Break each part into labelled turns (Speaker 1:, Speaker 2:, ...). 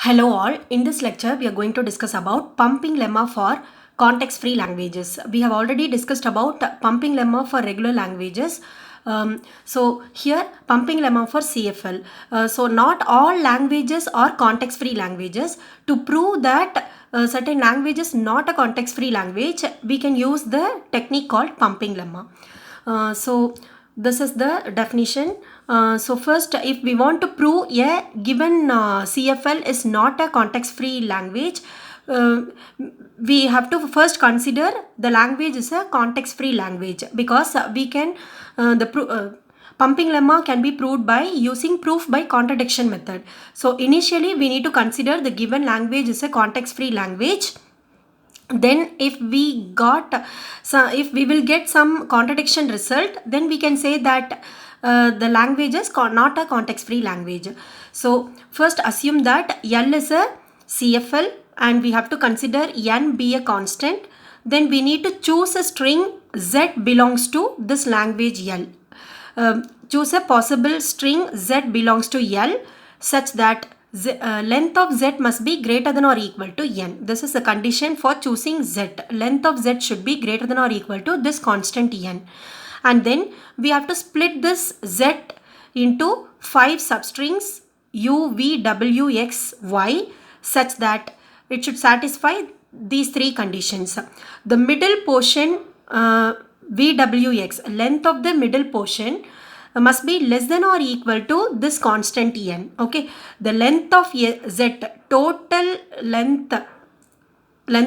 Speaker 1: Hello all, in this lecture we are going to discuss about pumping lemma for context-free languages. We have already discussed about pumping lemma for regular languages. So here pumping lemma for CFL. So not all languages are context-free languages. To prove that certain language is not a context-free language, we can use the technique called pumping lemma. So this is the definition. So first, if we want to prove a given CFL is not a context-free language, we have to first consider the language is a context-free language, because we can pumping lemma can be proved by using proof by contradiction method. So initially we need to consider the given language is a context-free language. Then if we will get some contradiction result, then we can say that the language is not a context-free language. So first assume that L is a CFL and we have to consider N be a constant. Then we need to choose a string Z belongs to this language L. Choose a possible string Z belongs to L such that length of Z must be greater than or equal to N. This is the condition for choosing Z. Length of Z should be greater than or equal to this constant N. And then we have to split this Z into 5 substrings U, V, W, X, Y such that it should satisfy these 3 conditions. The middle portion VWX, length of the middle portion must be less than or equal to this constant N. Okay, the length of Z, total length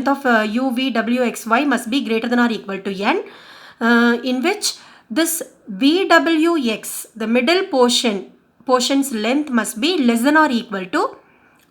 Speaker 1: of U, V, W, X, Y must be greater than or equal to N, in which this VWX, the middle portion's length must be less than or equal to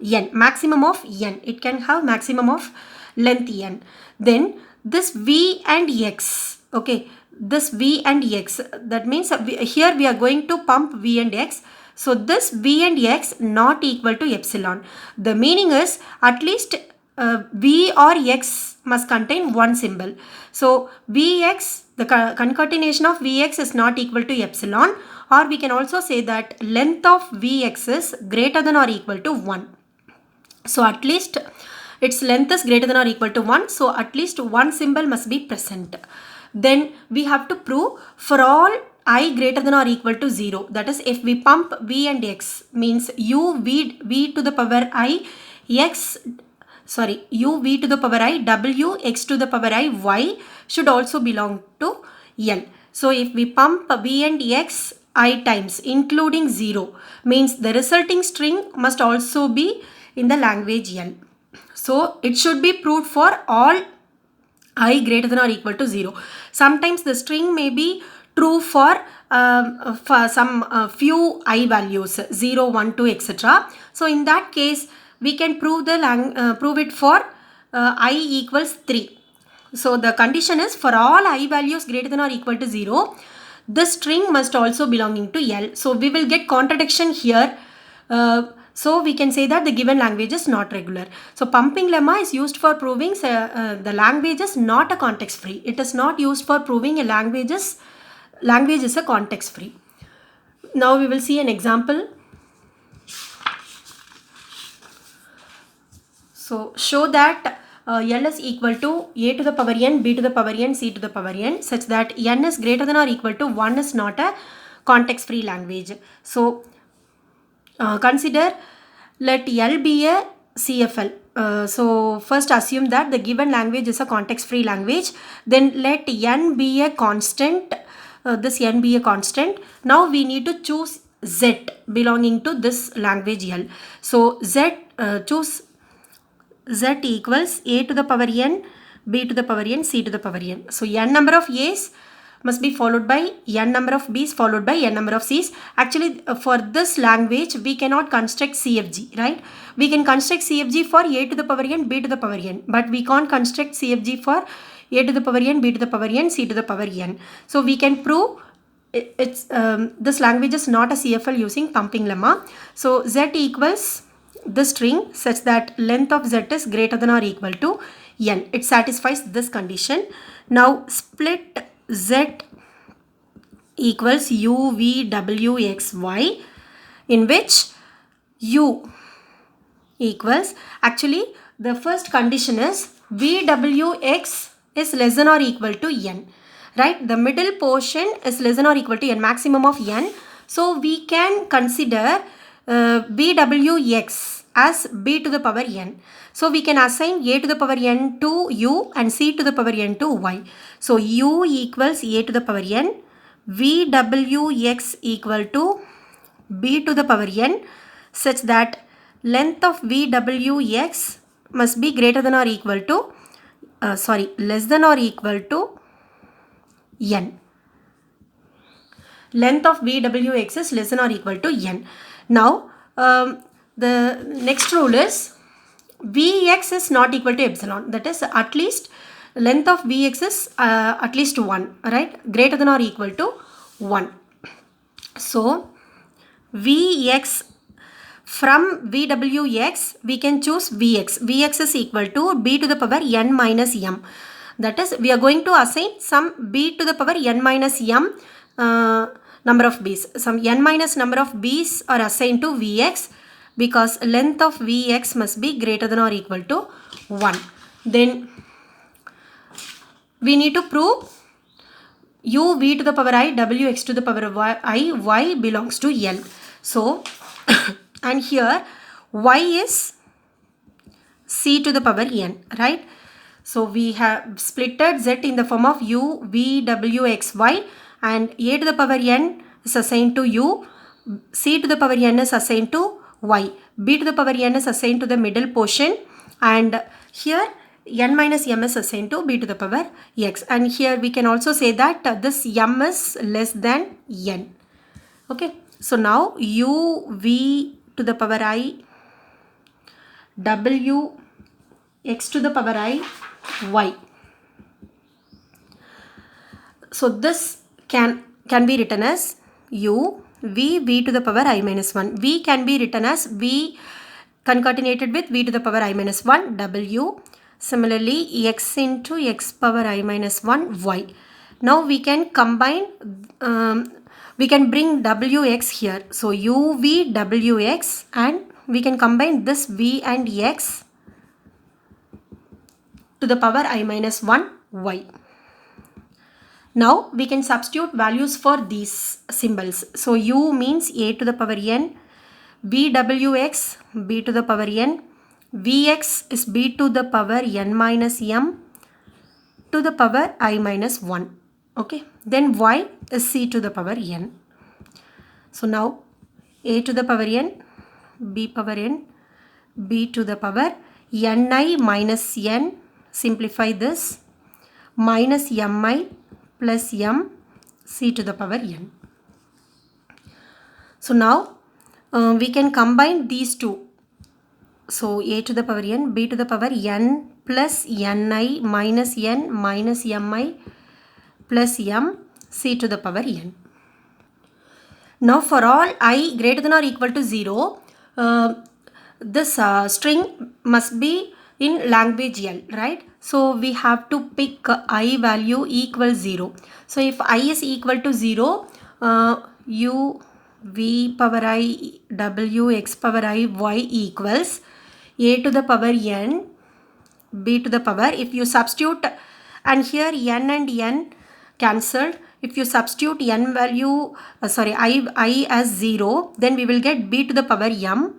Speaker 1: N, maximum of N. It can have maximum of length N. Then this V and X, okay, this V and X, that means here we are going to pump V and X. So this V and X not equal to epsilon. The meaning is at least V or X must contain one symbol. So Vx, the concatenation of Vx is not equal to epsilon, or we can also say that length of Vx is greater than or equal to 1. So at least its length is greater than or equal to 1. So at least one symbol must be present. Then we have to prove for all I greater than or equal to 0. That is, if we pump V and X, means U V to the power I X, sorry, U V to the power I W X to the power I Y should also belong to L. So if we pump V and X I times including 0, means the resulting string must also be in the language L. So it should be proved for all I greater than or equal to 0. Sometimes the string may be true for some few I values 0, 1, 2, etc. So in that case we can prove it for I equals 3. So the condition is for all I values greater than or equal to 0, the string must also belonging to L. So we will get contradiction here. So we can say that the given language is not regular. So pumping lemma is used for proving the language is not a context free. It is not used for proving a language is a context free. Now we will see an example. So show that L is equal to A to the power N, B to the power N, C to the power N, such that N is greater than or equal to 1 is not a context free language. So consider, let L be a CFL. So first assume that the given language is a context free language. Then let N be a constant. This N be a constant. Now we need to choose Z belonging to this language L. So choose Z equals A to the power N, B to the power N, C to the power N. So N number of A's must be followed by N number of B's followed by N number of C's. Actually for this language we cannot construct CFG, right? We can construct CFG for A to the power N, B to the power N, but we can't construct CFG for A to the power N, B to the power N, C to the power N. So we can prove this language is not a CFL using pumping lemma. So Z equals the string such that length of Z is greater than or equal to N. It satisfies this condition. Now split Z equals U, V, W, X, Y, in which U equals, actually the first condition is VWX is less than or equal to n, right? The middle portion is less than or equal to n, maximum of n. So we can consider VWX as b to the power n. So we can assign a to the power n to u and c to the power n to y. So u equals a to the power n, VWX equal to b to the power n, such that length of VWX must be greater than or equal to, less than or equal to n. Length of VWX is less than or equal to n. Now, the next rule is Vx is not equal to epsilon. That is, at least length of Vx is at least 1, right? Greater than or equal to 1. So, Vx from VWX, we can choose Vx. Vx is equal to b to the power n minus m. That is, we are going to assign some b to the power n minus m number of b's. Some n minus number of b's are assigned to Vx because length of Vx must be greater than or equal to 1. Then we need to prove u v to the power I, w x to the power I, y belongs to L. So, and here y is c to the power n, right? So we have splitted z in the form of u, v, w, x, y, and a to the power n is assigned to u, c to the power n is assigned to y, b to the power n is assigned to the middle portion, and here n minus m is assigned to b to the power x. And here we can also say that this m is less than n. Okay, so now u, v to the power I, w, x to the power I, y. So this can be written as u, v to the power I minus 1. V can be written as v concatenated with v to the power I minus 1, w. Similarly, x into x power I minus 1, y. Now we can combine, we can bring wx here. So u, v, wx, and we can combine this v and x to the power I minus 1, y. Now we can substitute values for these symbols. So u means a to the power n, vwx b to the power n, vx is b to the power n minus m to the power I minus 1. Okay, then y is c to the power n. So now a to the power n, b power n, b to the power ni minus n, simplify this, minus mi plus m, c to the power n. So now we can combine these two. So a to the power n, b to the power n plus ni minus n minus mi plus m, c to the power n. Now for all I greater than or equal to 0, this string must be in language L, right? So we have to pick I value equals 0. So if I is equal to 0, u, v power I, w, x power I, y equals a to the power n, b to the power, if you substitute, and here n and n cancelled, if you substitute n value, I as 0, then we will get b to the power m,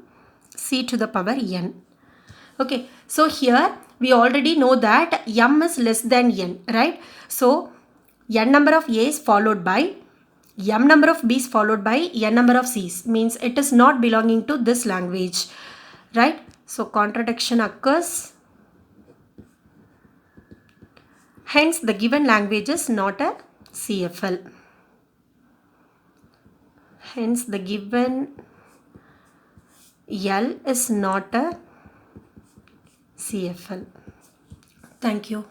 Speaker 1: c to the power n. Okay, so here we already know that m is less than n, right? So n number of a's followed by m number of b's followed by n number of c's, means it is not belonging to this language, right? So contradiction occurs. Hence the given language is not a CFL. Hence the given L is not a CFL. Thank you.